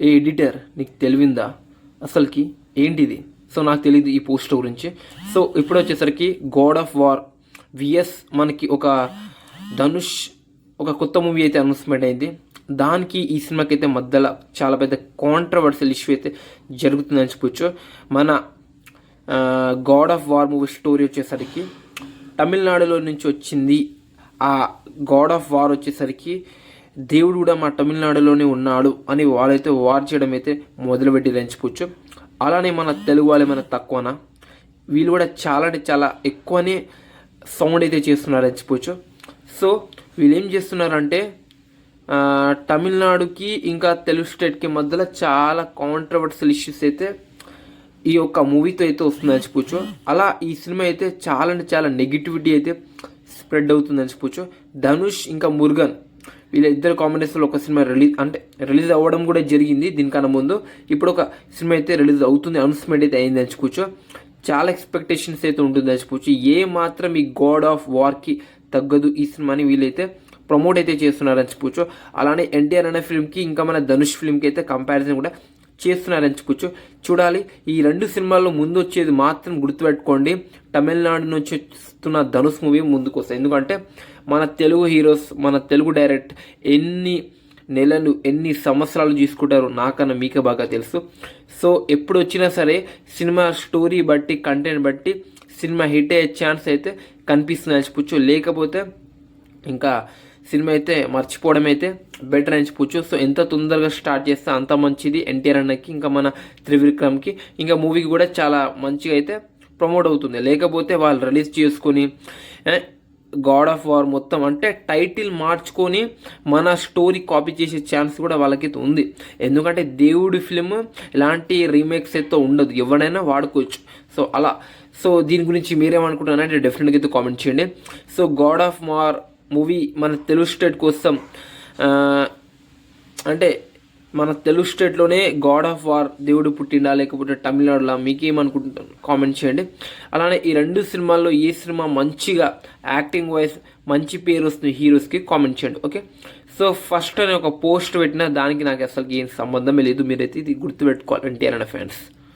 ఏ editor నీకు తెలివిందా అసలుకి ఏంటిది? సో నాకు తెలియదు ఈ పోస్టర్ గురించి. సో ఇప్పుడు వచ్చేసరికి గాడ్ ఆఫ్ వార్ విఎస్ మనకి ఒక ధనుష్ ఒక కొత్త మూవీ అయితే అనౌన్స్మెంట్ అయింది. దానికి ఈ సినిమాకి అయితే మధ్యలో చాలా పెద్ద కాంట్రవర్షియల్ ఇష్యూ అయితే జరుగుతుందని చెప్పొచ్చు. మన God of war movie story వచ్చేసరికి తమిళనాడులో నుంచి వచ్చింది. ఆ గాడ్ ఆఫ్ వార్ వచ్చేసరికి దేవుడు కూడా మా తమిళనాడులోనే ఉన్నాడు అని వాళ్ళైతే వార్ చేయడం అయితే మొదలుపెట్టిరని చెప్పొచ్చు. అలానే మన తెలుగు వాళ్ళు ఏమైనా తక్కువనా? వీళ్ళు కూడా చాలా అంటే చాలా ఎక్కువనే సౌండ్ అయితే చేస్తున్నారని చెప్పొచ్చు. సో వీళ్ళు ఏం చేస్తున్నారంటే తమిళనాడుకి ఇంకా తెలుగు స్టేట్కి మధ్యలో చాలా కాంట్రవర్షియల్ ఇష్యూస్ అయితే ఈ యొక్క మూవీతో అయితే వస్తుందని చెప్పొచ్చు. అలా ఈ సినిమా అయితే చాలా అంటే చాలా నెగిటివిటీ అయితే స్ప్రెడ్ అవుతుందని చెప్పొచ్చు. ధనుష్ ఇంకా మురుగన్ వీళ్ళ ఇద్దరు కాంబినేషన్లో ఒక సినిమా రిలీజ్ అవ్వడం కూడా జరిగింది దీనికన్నా ముందు. ఇప్పుడు ఒక సినిమా అయితే రిలీజ్ అవుతుంది, అనౌన్స్మెంట్ అయితే అయిందని చెప్పొచ్చు. చాలా ఎక్స్పెక్టేషన్స్ అయితే ఉంటుందని చెప్పొచ్చు. ఏ మాత్రం ఈ గాడ్ ఆఫ్ వార్కి తగ్గదు ఈ సినిమాని వీళ్ళైతే ప్రమోట్ అయితే చేస్తున్నారని చెప్పొచ్చు. అలానే ఎన్టీఆర్ అనే ఫిల్మ్కి ఇంకా మన ధనుష్ ఫిల్మ్కి అయితే కంపారిజన్ కూడా చేస్తున్నారని చెప్పొచ్చు. చూడాలి. ఈ రెండు సినిమాల్లో ముందు వచ్చేది మాత్రం గుర్తుపెట్టుకోండి, తమిళనాడు నుంచి వస్తున్న ధనుష్ మూవీ ముందుకు వస్తాయి. ఎందుకంటే మన తెలుగు హీరోస్, మన తెలుగు డైరెక్ట్ ఎన్ని నెలలు ఎన్ని సంవత్సరాలు తీసుకుంటారు నాకన్నా మీకే బాగా తెలుసు. సో ఎప్పుడు వచ్చినా సరే సినిమా స్టోరీ బట్టి కంటెంట్ బట్టి సినిమా హిట్ అయ్యే ఛాన్స్ అయితే కనిపిస్తుంది అని చెప్పొచ్చు. లేకపోతే ఇంకా సినిమా అయితే మర్చిపోవడం అయితే బెటర్ అని చెప్పొచ్చు. సో ఎంత తొందరగా స్టార్ట్ చేస్తే అంత మంచిది ఎన్టీఆర్ అన్నకి ఇంకా మన త్రివిక్రమ్కి ఇంకా మూవీకి కూడా చాలా మంచిగా అయితే ప్రమోట్ అవుతుంది. లేకపోతే వాళ్ళు రిలీజ్ చేసుకొని గాడ్ ఆఫ్ వార్ మొత్తం అంటే టైటిల్ మార్చుకొని మన స్టోరీ కాపీ చేసే ఛాన్స్ కూడా వాళ్ళకైతే ఉంది. ఎందుకంటే దేవుడి ఫిలిం ఇలాంటి రీమేక్స్ అయితే ఉండదు, ఎవరైనా వాడుకోవచ్చు. సో అలా సో దీని గురించి మీరేమనుకుంటున్నారంటే డెఫినెట్గా అయితే కామెంట్ చేయండి. So God of war movie మన తెలుగు స్టేట్ కోసం అంటే మన తెలుగు స్టేట్లోనే గాడ్ ఆఫ్ వార్ దేవుడు పుట్టిండా లేకపోతే తమిళనాడులో మీకేమనుకుంటున్నారు కామెంట్ చేయండి. అలానే ఈ రెండు సినిమాల్లో ఏ సినిమా మంచిగా యాక్టింగ్ వైజ్ మంచి పేరు వస్తుంది హీరోస్కి కామెంట్ చేయండి. ఓకే. సో ఫస్ట్ నేను ఒక పోస్ట్ పెట్టిన దానికి నాకు అసలు ఏం సంబంధమే లేదు, మీరైతే ఇది గుర్తుపెట్టుకోవాలి ఎన్టీఆర్ అనే ఫ్యాన్స్.